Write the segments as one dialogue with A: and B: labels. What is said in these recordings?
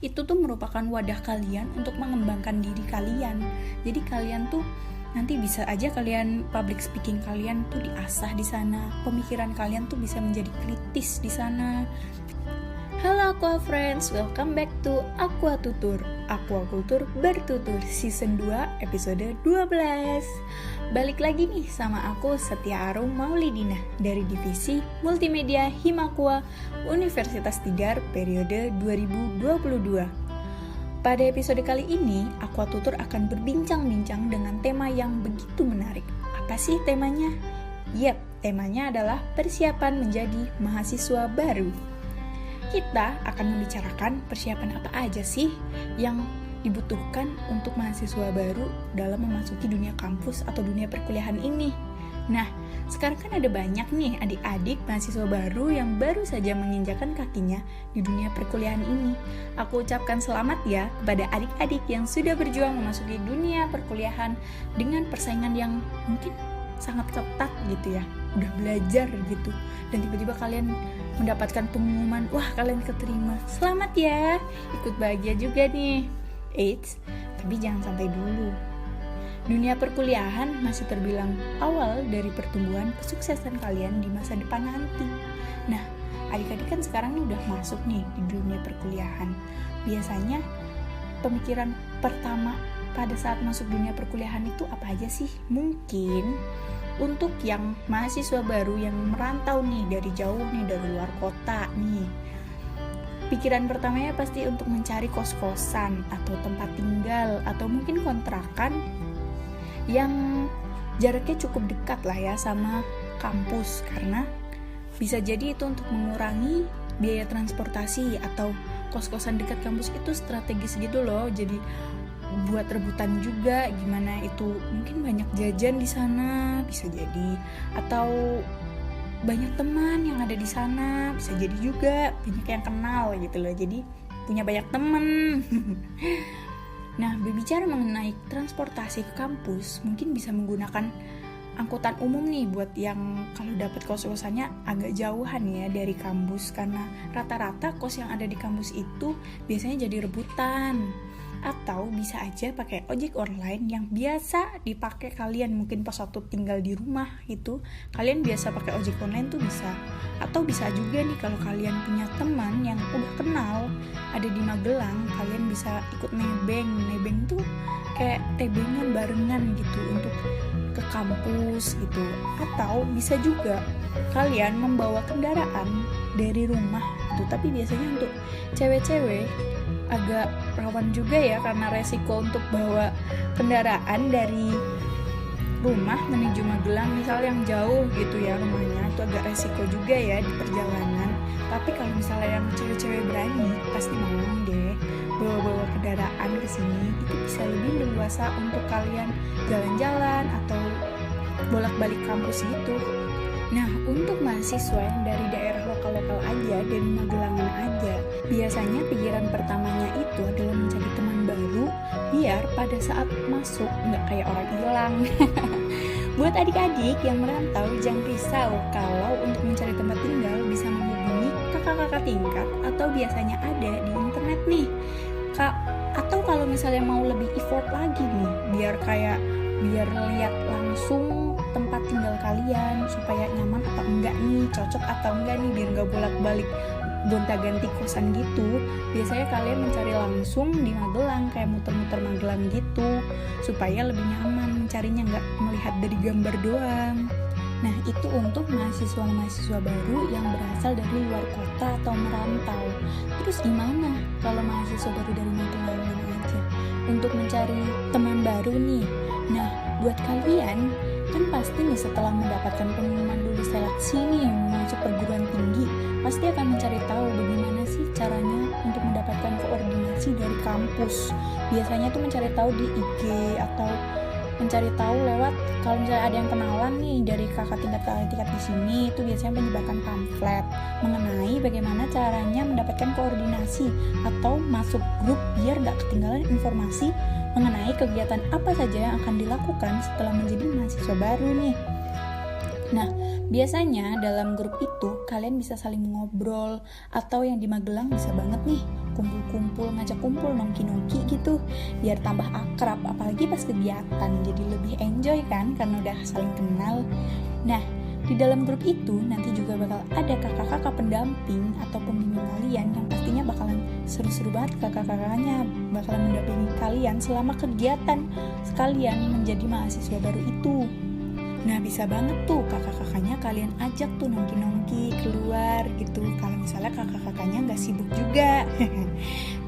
A: Itu tuh merupakan wadah kalian untuk mengembangkan diri kalian. Jadi kalian tuh nanti bisa aja kalian public speaking kalian tuh diasah di sana. Pemikiran kalian tuh bisa menjadi kritis di sana. Halo Aqua Friends, welcome back to Aqua Tutur. Aquakultur bertutur season 2 episode 12. Balik lagi nih sama aku Setia Arum Maulidina dari divisi Multimedia Himakua Universitas Tidar periode 2022. Pada episode kali ini, Aqua Tutur akan berbincang-bincang dengan tema yang begitu menarik. Apa sih temanya? Yap, temanya adalah persiapan menjadi mahasiswa baru. Kita akan membicarakan persiapan apa aja sih yang dibutuhkan untuk mahasiswa baru dalam memasuki dunia kampus atau dunia perkuliahan ini. Nah, sekarang kan ada banyak nih adik-adik mahasiswa baru yang baru saja menginjakan kakinya di dunia perkuliahan ini. Aku ucapkan selamat ya kepada adik-adik yang sudah berjuang memasuki dunia perkuliahan dengan persaingan yang mungkin sangat ketat gitu ya. Udah belajar gitu dan tiba-tiba kalian mendapatkan pengumuman, wah kalian keterima, selamat ya, ikut bahagia juga nih. Eits, tapi jangan sampai dulu. Dunia perkuliahan masih terbilang awal dari pertumbuhan kesuksesan kalian di masa depan nanti. Nah, adik-adik kan sekarang nih udah masuk nih di dunia perkuliahan. Biasanya pemikiran pertama pada saat masuk dunia perkuliahan itu apa aja sih? Mungkin untuk yang mahasiswa baru yang merantau nih dari jauh nih, dari luar kota nih, pikiran pertamanya pasti untuk mencari kos-kosan atau tempat tinggal atau mungkin kontrakan yang jaraknya cukup dekat lah ya sama kampus, karena bisa jadi itu untuk mengurangi biaya transportasi. Atau kos-kosan dekat kampus itu strategis gitu loh, jadi buat rebutan juga, gimana itu mungkin banyak jajan di sana bisa jadi, atau banyak teman yang ada di sana bisa jadi juga, banyak yang kenal gitu loh, jadi punya banyak teman. Nah, berbicara mengenai transportasi ke kampus, mungkin bisa menggunakan angkutan umum nih buat yang kalau dapat kos-kosannya agak jauhan ya dari kampus, karena rata-rata kos yang ada di kampus itu biasanya jadi rebutan. Atau bisa aja pakai ojek online yang biasa dipakai kalian mungkin pas waktu tinggal di rumah gitu, kalian biasa pakai ojek online tuh bisa. Atau bisa juga nih kalau kalian punya teman yang udah kenal ada di Magelang, kalian bisa ikut nebeng tuh kayak tebengan barengan gitu untuk ke kampus gitu. Atau bisa juga kalian membawa kendaraan dari rumah gitu, tapi biasanya untuk cewek-cewek agak rawan juga ya, karena resiko untuk bawa kendaraan dari rumah menuju Magelang misal yang jauh gitu ya rumahnya, itu agak resiko juga ya di perjalanan. Tapi kalau misalnya yang cewek-cewek berani pasti mau deh bawa kendaraan ke sini, itu bisa lebih leluasa untuk kalian jalan-jalan atau bolak-balik kampus gitu. Nah, untuk mahasiswa yang dari daerah lokal-lokal aja, dari Magelangan aja, biasanya pikiran pertamanya itu adalah mencari teman baru biar pada saat masuk nggak kayak orang hilang. Buat adik-adik yang merantau, jangan risau kalau untuk mencari tempat tinggal bisa menghubungi kakak-kakak tingkat atau biasanya ada di internet nih. Atau kalau misalnya mau lebih effort lagi nih, biar lihat langsung tempat tinggal kalian supaya nyaman atau enggak nih, cocok atau enggak nih, biar nggak bolak-balik gonta-ganti kosan gitu. Biasanya kalian mencari langsung di Magelang, kayak muter-muter Magelang gitu, supaya lebih nyaman mencarinya, nggak melihat dari gambar doang. Nah, itu untuk mahasiswa-mahasiswa baru yang berasal dari luar kota atau merantau. Terus gimana kalau mahasiswa baru dari Magelang aja untuk mencari teman baru nih? Nah, buat kalian kan pasti nih setelah mendapatkan pengumuman lulus seleksi nih masuk perguruan tinggi, pasti akan mencari tahu bagaimana sih caranya untuk mendapatkan koordinasi dari kampus. Biasanya tuh mencari tahu di IG atau mencari tahu lewat, kalau misalnya ada yang kenalan nih dari kakak tingkat di sini, itu biasanya menyebarkan pamflet mengenai bagaimana caranya mendapatkan koordinasi atau masuk grup biar gak ketinggalan informasi mengenai kegiatan apa saja yang akan dilakukan setelah menjadi mahasiswa baru nih. Nah, biasanya dalam grup itu kalian bisa saling ngobrol, atau yang di Magelang bisa banget nih kumpul-kumpul, ngajak kumpul nongki-nongki gitu biar tambah akrab, apalagi pas kegiatan jadi lebih enjoy kan karena udah saling kenal. Nah, di dalam grup itu nanti juga bakal ada kakak-kakak pendamping atau pembimbing kalian yang pastinya bakalan seru-seru banget. Kakak-kakaknya bakalan mendampingi kalian selama kegiatan sekalian menjadi mahasiswa baru itu. Nah, bisa banget tuh kakak-kakaknya kalian ajak tuh nongki-nongki keluar gitu kalau misalnya kakak-kakaknya nggak sibuk juga.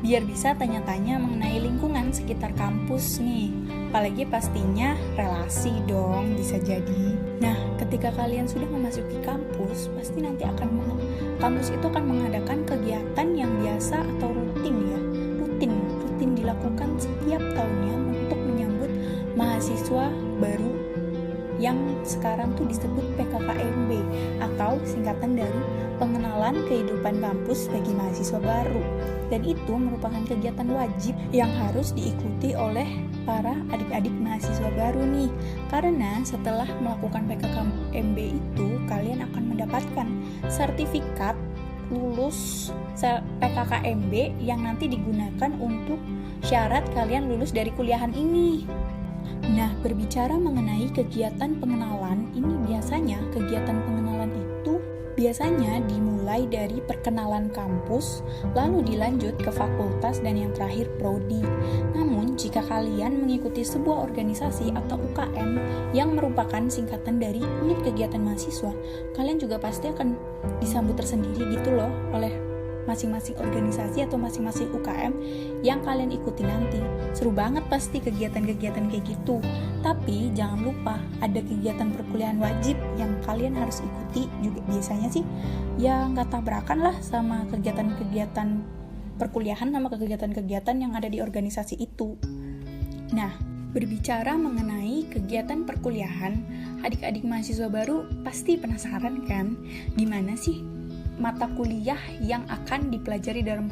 A: Biar bisa tanya-tanya mengenai lingkungan sekitar kampus nih. Apalagi pastinya relasi dong bisa jadi. Nah, ketika kalian sudah memasuki kampus, pasti nanti kampus itu akan mengadakan kegiatan yang biasa atau rutin ya. Rutin dilakukan setiap tahunnya untuk menyambut mahasiswa baru yang sekarang tuh disebut PKKMB atau singkatan dari pengenalan kehidupan kampus bagi mahasiswa baru. Dan itu merupakan kegiatan wajib yang harus diikuti oleh para adik-adik mahasiswa baru nih. Karena setelah melakukan PKKMB itu, kalian akan mendapatkan sertifikat lulus PKKMB yang nanti digunakan untuk syarat kalian lulus dari kuliahan ini. Nah, berbicara mengenai kegiatan pengenalan, ini biasanya kegiatan pengenalan itu biasanya dimulai dari perkenalan kampus, lalu dilanjut ke fakultas dan yang terakhir prodi. Namun, jika kalian mengikuti sebuah organisasi atau UKM yang merupakan singkatan dari unit kegiatan mahasiswa, kalian juga pasti akan disambut tersendiri gitu loh oleh masing-masing organisasi atau masing-masing UKM yang kalian ikuti nanti. Seru banget pasti kegiatan-kegiatan kayak gitu. Tapi jangan lupa ada kegiatan perkuliahan wajib yang kalian harus ikuti juga. Biasanya sih ya nggak tabrakan lah sama kegiatan-kegiatan perkuliahan sama kegiatan-kegiatan yang ada di organisasi itu. Nah, berbicara mengenai kegiatan perkuliahan, adik-adik mahasiswa baru pasti penasaran kan gimana sih mata kuliah yang akan dipelajari dalam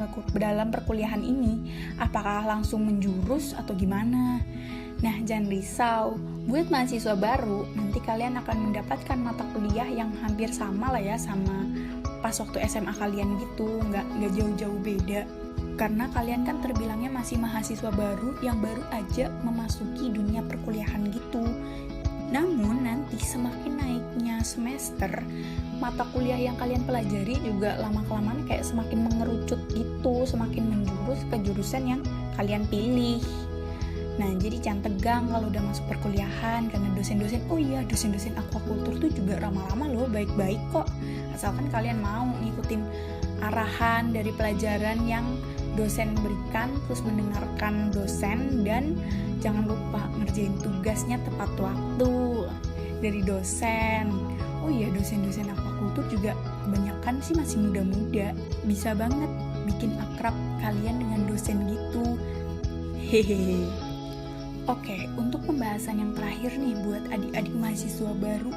A: perkuliahan ini, apakah langsung menjurus atau gimana? Nah, jangan risau, buat mahasiswa baru nanti kalian akan mendapatkan mata kuliah yang hampir sama lah ya sama pas waktu SMA kalian gitu, nggak jauh-jauh beda. Karena kalian kan terbilangnya masih mahasiswa baru yang baru aja memasuki dunia perkuliahan gitu. Namun nanti semakin naiknya semester, mata kuliah yang kalian pelajari juga lama-kelamaan kayak semakin mengerucut gitu, semakin menjurus ke jurusan yang kalian pilih. Nah, jadi jangan tegang kalau udah masuk perkuliahan karena dosen-dosen aquaculture tuh juga ramah-ramah loh, baik-baik kok. Asalkan kalian mau ngikutin arahan dari pelajaran yang dosen berikan, terus mendengarkan dosen dan jangan lupa ngerjain tugasnya tepat waktu dari dosen. Oh iya, dosen-dosen aquaculture juga kebanyakan sih masih muda-muda. Bisa banget bikin akrab kalian dengan dosen gitu. Hehehe. Oke, untuk pembahasan yang terakhir nih buat adik-adik mahasiswa baru,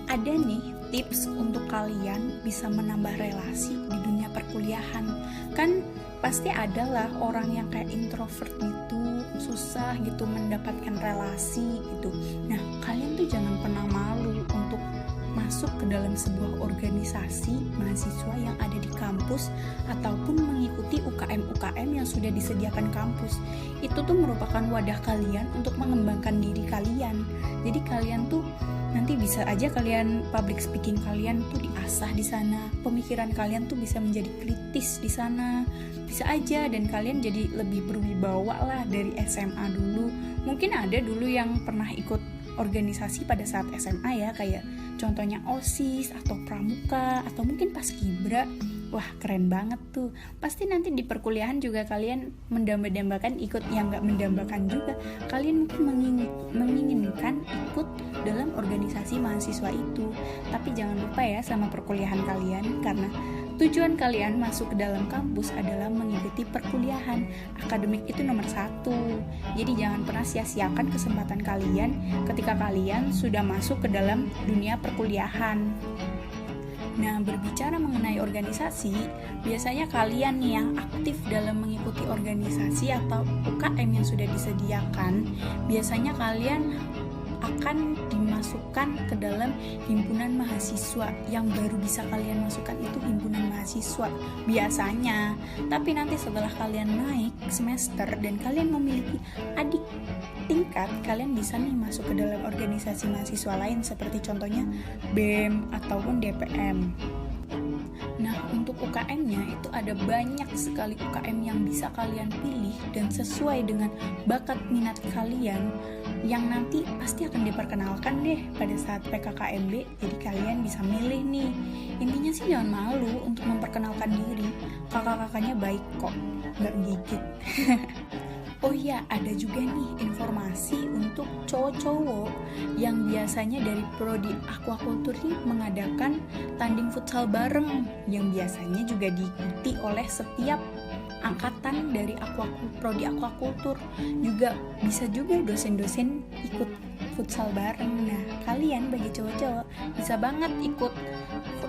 A: ada nih tips untuk kalian bisa menambah relasi di dunia perkuliahan. Kan pasti ada lah orang yang kayak introvert gitu, susah gitu mendapatkan relasi gitu. Nah, kalian tuh jangan pernah malu untuk masuk ke dalam sebuah organisasi mahasiswa yang ada di kampus ataupun mengikuti UKM-UKM yang sudah disediakan kampus. Itu tuh merupakan wadah kalian untuk mengembangkan diri kalian. Jadi kalian tuh nanti bisa aja kalian public speaking kalian tuh diasah di sana, pemikiran kalian tuh bisa menjadi kritis di sana, bisa aja, dan kalian jadi lebih berwibawa lah dari SMA dulu. Mungkin ada dulu yang pernah ikut organisasi pada saat SMA ya, kayak contohnya OSIS atau Pramuka atau mungkin Paskibra. Wah, keren banget tuh. Pasti nanti di perkuliahan juga kalian mendamba-dambakan ikut, yang gak mendambakan juga. Kalian mungkin menginginkan ikut dalam organisasi mahasiswa itu. Tapi jangan lupa ya sama perkuliahan kalian, karena tujuan kalian masuk ke dalam kampus adalah mengikuti perkuliahan. Akademik itu nomor 1. Jadi jangan pernah sia-siakan kesempatan kalian ketika kalian sudah masuk ke dalam dunia perkuliahan. Nah, berbicara mengenai organisasi, biasanya kalian nih yang aktif dalam mengikuti organisasi atau UKM yang sudah disediakan, biasanya kalian akan dimasukkan ke dalam himpunan mahasiswa. Yang baru bisa kalian masukkan itu himpunan mahasiswa biasanya. Tapi nanti setelah kalian naik semester dan kalian memiliki adik tingkat, kalian bisa nih masuk ke dalam organisasi mahasiswa lain seperti contohnya BEM ataupun DPM. Nah, untuk UKM-nya itu ada banyak sekali UKM yang bisa kalian pilih dan sesuai dengan bakat minat kalian yang nanti pasti akan diperkenalkan deh pada saat PKKMB. Jadi kalian bisa milih nih. Intinya sih jangan malu untuk memperkenalkan diri. Kakak-kakaknya baik kok, nggak gigit. Oh iya, ada juga nih informasi untuk cowok-cowok yang biasanya dari prodi aquaculture ini mengadakan tanding futsal bareng yang biasanya juga diikuti oleh setiap angkatan dari prodi aquaculture. Juga bisa juga dosen-dosen ikut futsal bareng. Nah, kalian bagi cowok-cowok bisa banget ikut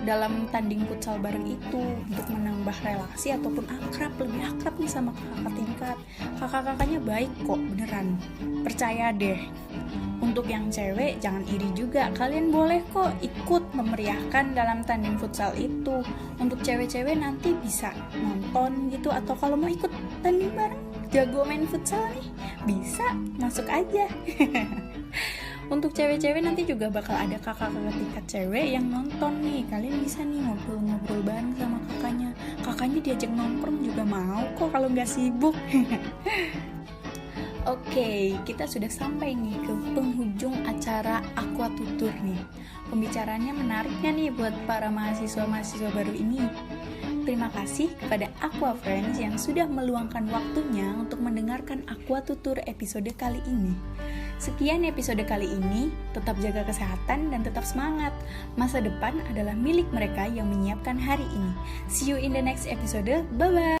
A: dalam tanding futsal bareng itu untuk menambah relasi ataupun lebih akrab nih sama kakak tingkat. Kakak-kakaknya baik kok, beneran, percaya deh. Untuk yang cewek jangan iri juga, kalian boleh kok ikut memeriahkan dalam tanding futsal itu. Untuk cewek-cewek nanti bisa nonton gitu, atau kalau mau ikut tanding bareng jago main futsal nih, bisa masuk aja. Untuk cewek-cewek nanti juga bakal ada kakak-kakak tingkat cewek yang nonton nih. Kalian bisa nih ngobrol-ngobrol bareng sama kakaknya. Kakaknya diajak nongkrong juga mau kok kalau nggak sibuk. Oke, kita sudah sampai nih ke penghujung acara Aquatutur nih. Pembicaraannya menariknya nih buat para mahasiswa-mahasiswa baru ini. Terima kasih kepada Aqua Friends yang sudah meluangkan waktunya untuk mendengarkan Aquatutur episode kali ini. Sekian episode kali ini, tetap jaga kesehatan dan tetap semangat. Masa depan adalah milik mereka yang menyiapkan hari ini. See you in the next episode, bye-bye!